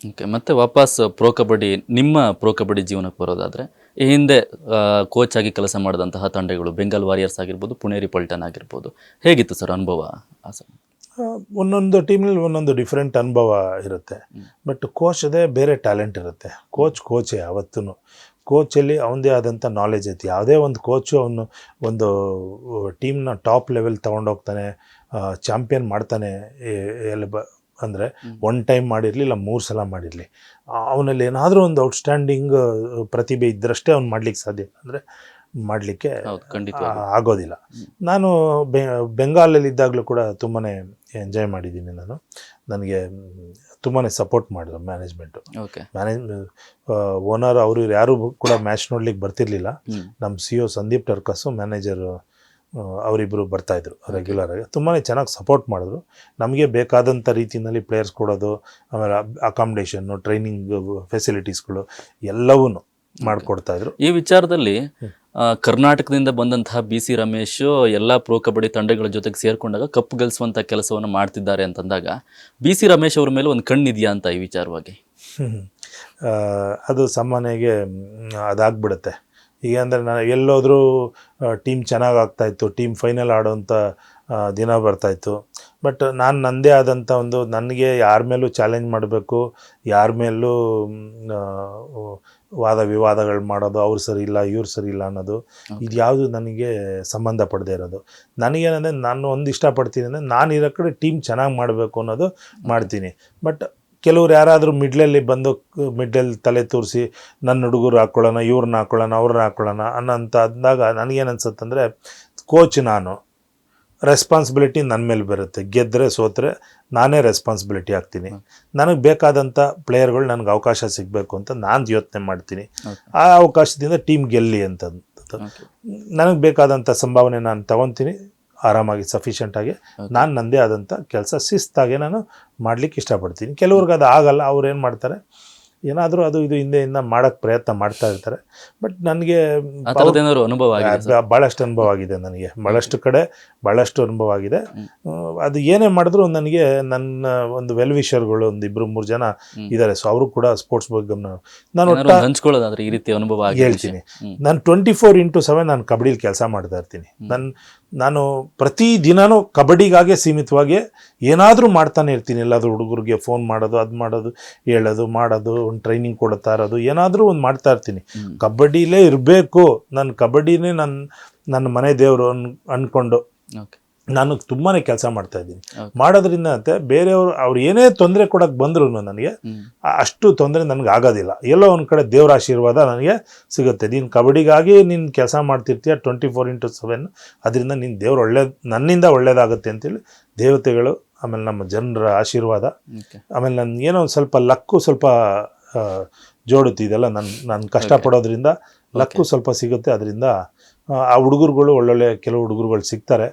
Okay, ಮತ್ತೆ ವಾಪಸ್ pro kabaddi, ನಿಮ್ಮ ಪ್ರೋ ಕಬಡ್ಡಿ ಜೀವನಕ್ಕೆ ಬರೋದಾದರೆ, ಈ ಹಿಂದೆ ಕೋಚ್ ಆಗಿ ಕೆಲಸ ಮಾಡಿದಂತಹ ತಂಡಗಳು ಬೆಂಗಾಲ್ ವಾರಿಯರ್ಸ್ ಆಗಿರ್ಬೋದು, ಪುಣೇರಿ ಪಲ್ಟನ್ ಆಗಿರ್ಬೋದು, ಹೇಗಿತ್ತು ಸರ್ ಅನುಭವ? ಒಂದೊಂದು ಟೀಮ್ನಲ್ಲಿ ಒಂದೊಂದು ಡಿಫ್ರೆಂಟ್ ಅನುಭವ ಇರುತ್ತೆ. ಬಟ್ ಕೋಚದೇ ಬೇರೆ ಟ್ಯಾಲೆಂಟ್ ಇರುತ್ತೆ. ಕೋಚೇ ಯಾವತ್ತೂ. ಕೋಚಲ್ಲಿ ಅವನದೇ ಆದಂಥ ನಾಲೆಜ್ ಐತಿ. ಯಾವುದೇ ಒಂದು ಕೋಚು ಅವನು ಒಂದು ಟೀಮ್ನ ಟಾಪ್ ಲೆವೆಲ್ ತೊಗೊಂಡೋಗ್ತಾನೆ, ಚಾಂಪಿಯನ್ ಮಾಡ್ತಾನೆ. ಎಲ್ಲಿ ಅಂದರೆ 1 ಟೈಮ್ ಮಾಡಿರಲಿ, ಇಲ್ಲ 3 ಸಲ ಮಾಡಿರಲಿ, ಅವನಲ್ಲಿ ಏನಾದರೂ ಒಂದು ಔಟ್ಸ್ಟ್ಯಾಂಡಿಂಗ್ ಪ್ರತಿಭೆ ಇದ್ದರಷ್ಟೇ ಅವ್ನು ಮಾಡ್ಲಿಕ್ಕೆ ಸಾಧ್ಯ. ಅಂದರೆ ಮಾಡಲಿಕ್ಕೆ ಆಗೋದಿಲ್ಲ. ನಾನು ಬೆಂಗಾಲಲ್ಲಿದ್ದಾಗಲೂ ಕೂಡ ತುಂಬಾ ಎಂಜಾಯ್ ಮಾಡಿದ್ದೀನಿ. ನನಗೆ ತುಂಬಾ ಸಪೋರ್ಟ್ ಮಾಡಿದ್ರು ಮ್ಯಾನೇಜ್ಮೆಂಟು. ಓನರ್ ಅವರು ಯಾರು ಕೂಡ ಮ್ಯಾಚ್ ನೋಡ್ಲಿಕ್ಕೆ ಬರ್ತಿರ್ಲಿಲ್ಲ. ನಮ್ಮ CEO ಸಂದೀಪ್ ಟರ್ಕಸ್ಸು, ಮ್ಯಾನೇಜರು ಅವರಿಬ್ಬರು ಬರ್ತಾಯಿದ್ರು ರೆಗ್ಯುಲರಾಗಿ. ತುಂಬಾ ಚೆನ್ನಾಗಿ ಸಪೋರ್ಟ್ ಮಾಡಿದ್ರು. ನಮಗೆ ಬೇಕಾದಂಥ ರೀತಿಯಲ್ಲಿ ಪ್ಲೇಯರ್ಸ್ ಕೊಡೋದು, ಆಮೇಲೆ ಅಕಾಮಿಡೇಷನ್ನು, ಟ್ರೈನಿಂಗ್ ಫೆಸಿಲಿಟೀಸ್ಗಳು ಎಲ್ಲವೂ ಮಾಡಿಕೊಡ್ತಾಯಿದ್ರು. ಈ ವಿಚಾರದಲ್ಲಿ ಕರ್ನಾಟಕದಿಂದ ಬಂದಂತಹ BC ರಮೇಶ್ ಎಲ್ಲ ಪ್ರೋ ಕಬಡ್ಡಿ ತಂಡಗಳ ಜೊತೆಗೆ ಸೇರಿಕೊಂಡಾಗ ಕಪ್ ಗೆಲ್ಲಿಸುವಂಥ ಕೆಲಸವನ್ನು ಮಾಡ್ತಿದ್ದಾರೆ ಅಂತಂದಾಗ BC ರಮೇಶ್ ಅವ್ರ ಮೇಲೆ ಒಂದು ಕಣ್ಣಿದೆಯಾ ಅಂತ ಈ ವಿಚಾರವಾಗಿ? ಅದು ಸಾಮಾನ್ಯಗೆ ಅದಾಗ್ಬಿಡುತ್ತೆ. ಈಗ ಅಂದರೆ ನಾನು ಎಲ್ಲೋದ್ರೂ ಟೀಮ್ ಚೆನ್ನಾಗಿ ಆಗ್ತಾಯಿತ್ತು, ಟೀಮ್ ಫೈನಲ್ ಆಡೋವಂಥ ದಿನ ಬರ್ತಾಯಿತ್ತು. ಬಟ್ ನಾನು ನನ್ನದೇ ಆದಂಥ ಒಂದು, ನನಗೆ ಯಾರ ಮೇಲೂ ಚಾಲೆಂಜ್ ಮಾಡಬೇಕು, ಯಾರ ಮೇಲೂ ವಾದ ವಿವಾದಗಳು ಮಾಡೋದು, ಅವ್ರು ಸರಿ ಇಲ್ಲ ಇವ್ರು ಸರಿ ಇಲ್ಲ ಅನ್ನೋದು, ಇದು ಯಾವುದು ನನಗೆ ಸಂಬಂಧಪಡದೇ ಇರೋದು. ನನಗೇನಂದರೆ, ನಾನು ಒಂದು ಇಷ್ಟಪಡ್ತೀನಿ ಅಂದರೆ, ನಾನು ಇರೋ ಕಡೆ ಟೀಮ್ ಚೆನ್ನಾಗಿ ಮಾಡಬೇಕು ಅನ್ನೋದು ಮಾಡ್ತೀನಿ. ಬಟ್ ಕೆಲವ್ರು ಯಾರಾದರೂ ಮಿಡ್ಲಲ್ಲಿ ಬಂದು ಮಿಡ್ಲಲ್ಲಿ ತಲೆ ತೋರಿಸಿ ನನ್ನ ಹುಡುಗರು ಹಾಕ್ಕೊಳ್ಳೋಣ, ಇವ್ರನ್ನ ಹಾಕ್ಕೊಳ್ಳೋಣ, ಅವ್ರನ್ನ ಹಾಕ್ಕೊಳ್ಳೋಣ ಅನ್ನೋಂಥ ಅಂದಾಗ ನನಗೇನು ಅನ್ಸುತ್ತಂದರೆ, ಕೋಚ್ ನಾನು, ರೆಸ್ಪಾನ್ಸಿಬಿಲಿಟಿ ನನ್ನ ಮೇಲೆ ಬರುತ್ತೆ. ಗೆದ್ದರೆ ಸೋತ್ರೆ ನಾನೇ ರೆಸ್ಪಾನ್ಸಿಬಿಲಿಟಿ ಆಗ್ತೀನಿ. ನನಗೆ ಬೇಕಾದಂಥ ಪ್ಲೇಯರ್ಗಳು ನನಗೆ ಅವಕಾಶ ಸಿಗಬೇಕು ಅಂತ ನಾನು ಯೋಚನೆ ಮಾಡ್ತೀನಿ. ಆ ಅವಕಾಶದಿಂದ ಟೀಮ್ ಗೆಲ್ಲಿ ಅಂತಂದು ನನಗೆ ಬೇಕಾದಂಥ ಸಂಭಾವನೆ ನಾನು ತಗೊತೀನಿ. ಆರಾಮಾಗಿ ಸಫಿಷಿಯೆಂಟಾಗಿ ನಾನು ನನ್ನದೇ ಆದಂಥ ಕೆಲಸ ಶಿಸ್ತಾಗೆ ನಾನು ಮಾಡಲಿಕ್ಕೆ ಇಷ್ಟಪಡ್ತೀನಿ. ಕೆಲವ್ರಿಗೆ ಅದು ಆಗಲ್ಲ. ಅವ್ರು ಏನು ಮಾಡ್ತಾರೆ, ಏನಾದರೂ ಅದು ಇದು ಹಿಂದೆಯಿಂದ ಮಾಡೋಕ್ಕೆ ಪ್ರಯತ್ನ ಮಾಡ್ತಾ ಇರ್ತಾರೆ. ಬಟ್ ನನಗೆ ಭಾಳಷ್ಟು ಅನುಭವ ಆಗಿದೆ. ನನಗೆ ಭಾಳಷ್ಟು ಕಡೆ ಭಾಳಷ್ಟು ಅನುಭವ ಆಗಿದೆ. ಅದು ಏನೇ ಮಾಡಿದ್ರು ನನಗೆ ನನ್ನ ಒಂದು ವೆಲ್ ವಿಷರ್ಗಳು ಒಂದು 2-3 ಜನ ಇದ್ದಾರೆ. ಸೊ ಅವರು ಕೂಡ ಸ್ಪೋರ್ಟ್ಸ್ ಬಗ್ಗೆ ನಾನು ಹಂಚ್ಕೊಳ್ಳೋದಾದ್ರೆ ಈ ರೀತಿ ಅನುಭವ ಹೇಳ್ತೀನಿ. ನಾನು 24/7 ನಾನು ಕಬಡ್ಡಿಲಿ ಕೆಲಸ ಮಾಡ್ತಾ ಇರ್ತೀನಿ. ನಾನು ಪ್ರತಿ ದಿನವೂ ಕಬಡ್ಡಿಗಾಗೆ ಸೀಮಿತವಾಗಿ ಏನಾದರೂ ಮಾಡ್ತಾನೆ ಇರ್ತೀನಿ. ಎಲ್ಲಾದರೂ ಹುಡುಗರಿಗೆ ಫೋನ್ ಮಾಡೋದು, ಅದು ಮಾಡೋದು, ಹೇಳೋದು, ಮಾಡೋದು, ಒಂದು ಟ್ರೈನಿಂಗ್ ಕೊಡ್ತಾ ಇರೋದು, ಏನಾದರೂ ಒಂದು ಮಾಡ್ತಾ ಇರ್ತೀನಿ. ಕಬಡ್ಡಿಲೇ ಇರಬೇಕು, ನನ್ನ ಕಬಡ್ಡಿನೇ ನನ್ನ ಮನೆ ದೇವರು ಅಂದ್ಕೊಂಡು ನಾನು ತುಂಬಾ ಕೆಲಸ ಮಾಡ್ತಾಯಿದ್ದೀನಿ. ಮಾಡೋದ್ರಿಂದ ಅಂತೆ ಬೇರೆಯವರು ಅವ್ರು ಏನೇ ತೊಂದರೆ ಕೊಡೋಕ್ಕೆ ಬಂದರೂ ನನಗೆ ಅಷ್ಟು ತೊಂದರೆ ನನಗೆ ಆಗೋದಿಲ್ಲ. ಎಲ್ಲೋ ಒಂದು ಕಡೆ ದೇವರ ಆಶೀರ್ವಾದ ನನಗೆ ಸಿಗುತ್ತೆ. ನೀನು ಕಬಡ್ಡಿಗಾಗಿ ನೀನು ಕೆಲಸ ಮಾಡ್ತಿರ್ತೀಯ 24/7, ಅದರಿಂದ ನೀನು ದೇವ್ರು ನನ್ನಿಂದ ಒಳ್ಳೇದಾಗುತ್ತೆ ಅಂತೇಳಿ ದೇವತೆಗಳು, ಆಮೇಲೆ ನಮ್ಮ ಜನರ ಆಶೀರ್ವಾದ, ಆಮೇಲೆ ನನಗೇನೋ ಒಂದು ಸ್ವಲ್ಪ ಲಕ್ಕು ಸ್ವಲ್ಪ ಜೋಡುತ್ತಿದೆಲ್ಲ. ನಾನು ಕಷ್ಟಪಡೋದ್ರಿಂದ ಲಕ್ಕು ಸ್ವಲ್ಪ ಸಿಗುತ್ತೆ. ಅದರಿಂದ ಆ ಹುಡುಗರುಗಳು ಒಳ್ಳೊಳ್ಳೆ ಕೆಲವು ಹುಡುಗರುಗಳು ಸಿಗ್ತಾರೆ.